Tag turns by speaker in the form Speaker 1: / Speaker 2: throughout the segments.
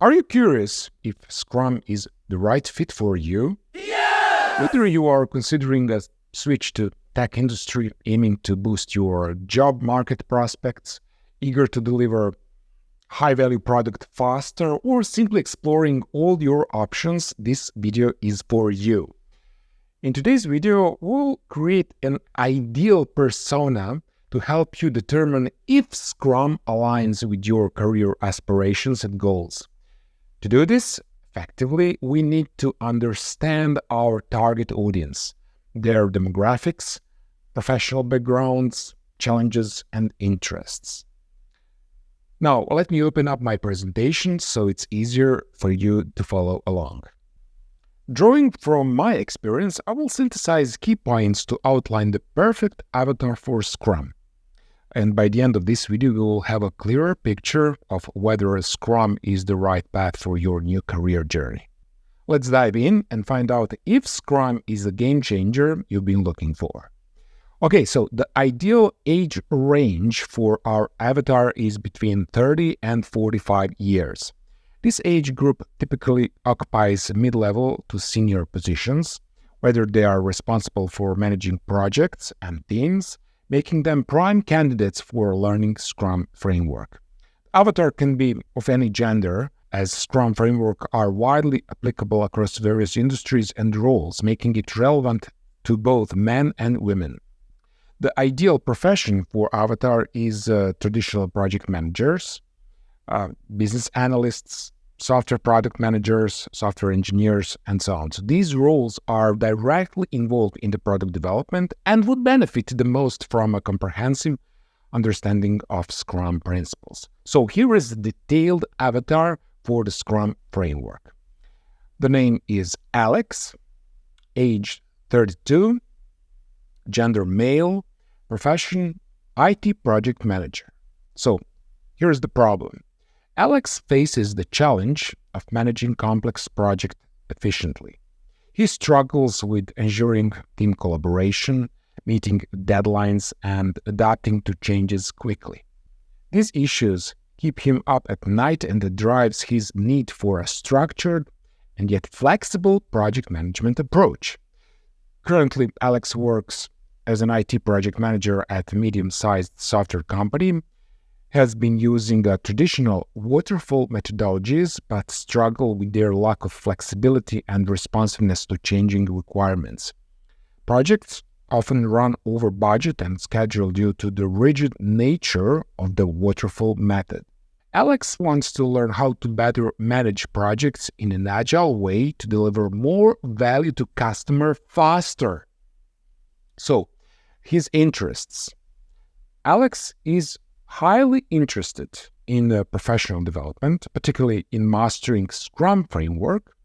Speaker 1: Are you curious if Scrum is the right fit for you?
Speaker 2: Yeah!
Speaker 1: Whether you are considering a switch to tech industry, aiming to boost your job market prospects, eager to deliver high-value product faster, or simply exploring all your options, this video is for you. In today's video, we'll create an ideal persona to help you determine if Scrum aligns with your career aspirations and goals. To do this effectively, we need to understand our target audience, their demographics, professional backgrounds, challenges, and interests. Now, let me open up my presentation so it's easier for you to follow along. Drawing from my experience, I will synthesize key points to outline the perfect avatar for Scrum. And by the end of this video, we will have a clearer picture of whether Scrum is the right path for your new career journey. Let's dive in and find out if Scrum is the game changer you've been looking for. Okay, so the ideal age range for our avatar is between 30 and 45 years. This age group typically occupies mid-level to senior positions, whether they are responsible for managing projects and teams, making them prime candidates for learning Scrum framework. Avatar can be of any gender, as Scrum framework are widely applicable across various industries and roles, making it relevant to both men and women. The ideal profession for Avatar is traditional project managers, business analysts, software product managers, software engineers, and so on. So these roles are directly involved in the product development and would benefit the most from a comprehensive understanding of Scrum principles. So here is the detailed avatar for the Scrum framework. The name is Alex, age 32, gender male, profession IT project manager. So here's the problem. Alex faces the challenge of managing complex projects efficiently. He struggles with ensuring team collaboration, meeting deadlines, and adapting to changes quickly. These issues keep him up at night and drives his need for a structured and yet flexible project management approach. Currently, Alex works as an IT project manager at a medium-sized software company, has been using traditional waterfall methodologies but struggle with their lack of flexibility and responsiveness to changing requirements. Projects often run over budget and schedule due to the rigid nature of the waterfall method. Alex wants to learn how to better manage projects in an agile way to deliver more value to customer faster. So, his interests. Alex is highly interested in professional development, particularly in mastering Scrum framework,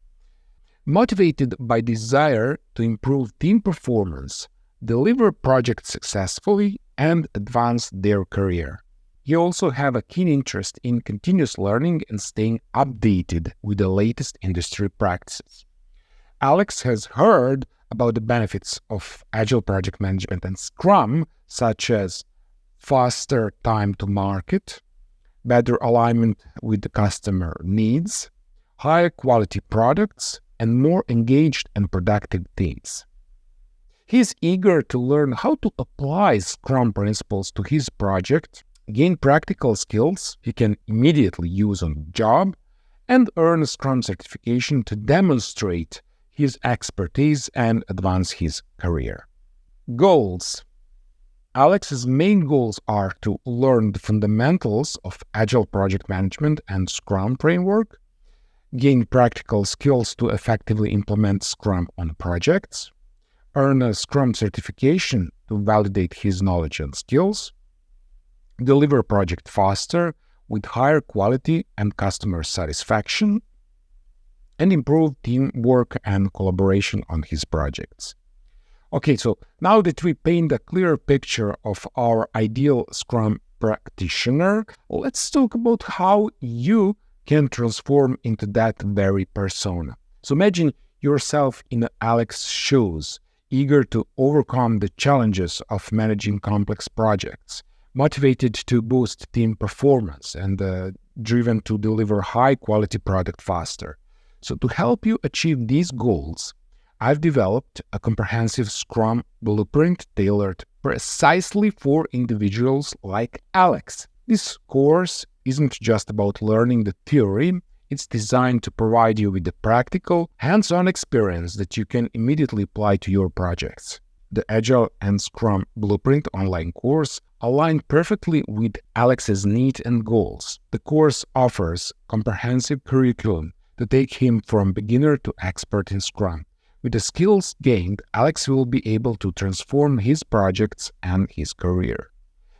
Speaker 1: motivated by desire to improve team performance, deliver projects successfully, and advance their career. He also has a keen interest in continuous learning and staying updated with the latest industry practices. Alex has heard about the benefits of Agile project management and Scrum, such as faster time to market, better alignment with the customer needs, higher quality products, and more engaged and productive teams. He is eager to learn how to apply Scrum principles to his project, gain practical skills he can immediately use on the job, and earn a Scrum certification to demonstrate his expertise and advance his career. Goals. Alex's main goals are to learn the fundamentals of Agile project management and Scrum framework, gain practical skills to effectively implement Scrum on projects, earn a Scrum certification to validate his knowledge and skills, deliver a project faster with higher quality and customer satisfaction, and improve teamwork and collaboration on his projects. Okay, so now that we paint a clear picture of our ideal Scrum practitioner, let's talk about how you can transform into that very persona. So imagine yourself in Alex's shoes, eager to overcome the challenges of managing complex projects, motivated to boost team performance, and driven to deliver high-quality product faster. So to help you achieve these goals, I've developed a comprehensive Scrum Blueprint tailored precisely for individuals like Alex. This course isn't just about learning the theory, it's designed to provide you with the practical, hands-on experience that you can immediately apply to your projects. The Agile and Scrum Blueprint online course aligned perfectly with Alex's needs and goals. The course offers comprehensive curriculum to take him from beginner to expert in Scrum. With the skills gained, Alex will be able to transform his projects and his career.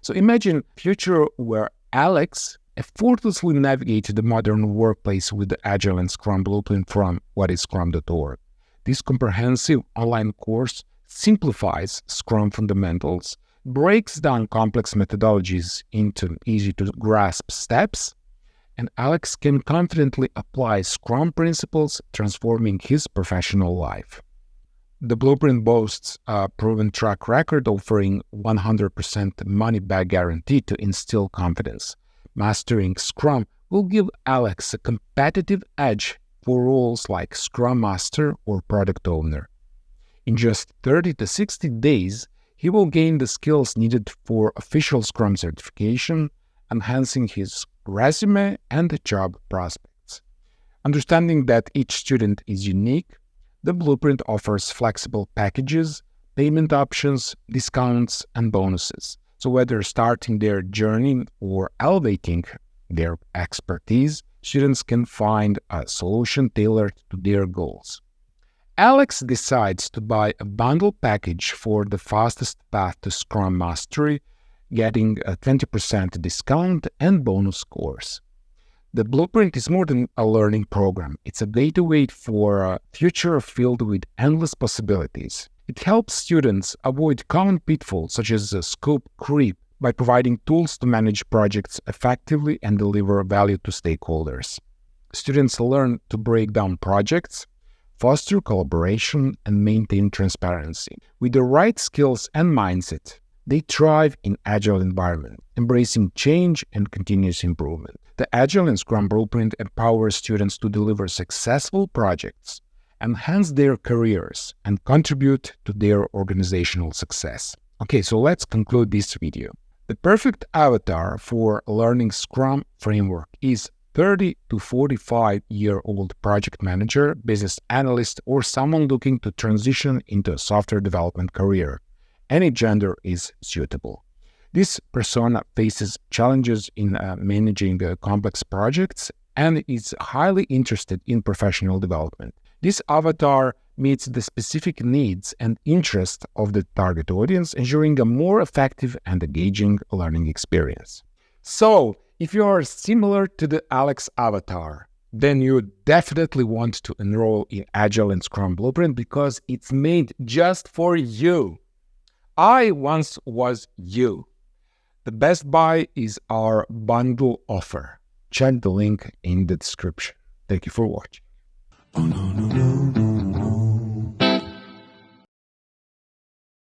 Speaker 1: So imagine a future where Alex effortlessly navigated the modern workplace with the Agile and Scrum Blueprint from whatiscrum.org. This comprehensive online course simplifies Scrum fundamentals, breaks down complex methodologies into easy-to-grasp steps, and Alex can confidently apply Scrum principles, transforming his professional life. The blueprint boasts a proven track record offering 100% money-back guarantee to instill confidence. Mastering Scrum will give Alex a competitive edge for roles like Scrum Master or Product Owner. In just 30 to 60 days, he will gain the skills needed for official Scrum certification, enhancing his resume and job prospects. Understanding that each student is unique, the blueprint offers flexible packages, payment options, discounts, and bonuses. So whether starting their journey or elevating their expertise, students can find a solution tailored to their goals. Alex decides to buy a bundle package for the fastest path to Scrum Mastery, getting a 20% discount and bonus course. The blueprint is more than a learning program. It's a gateway for a future filled with endless possibilities. It helps students avoid common pitfalls such as scope creep by providing tools to manage projects effectively and deliver value to stakeholders. Students learn to break down projects, foster collaboration, and maintain transparency. With the right skills and mindset, they thrive in Agile environment, embracing change and continuous improvement. The Agile and Scrum Blueprint empowers students to deliver successful projects, enhance their careers, and contribute to their organizational success. Okay, so let's conclude this video. The perfect avatar for learning Scrum framework is 30 to 45-year-old project manager, business analyst, or someone looking to transition into a software development career. Any gender is suitable. This persona faces challenges in managing complex projects and is highly interested in professional development. This avatar meets the specific needs and interests of the target audience, ensuring a more effective and engaging learning experience. So, if you are similar to the Alex avatar, then you definitely want to enroll in Agile and Scrum Blueprint because it's made just for you. I once was you. The best buy is our bundle offer. Check the link in the description. Thank you for watching.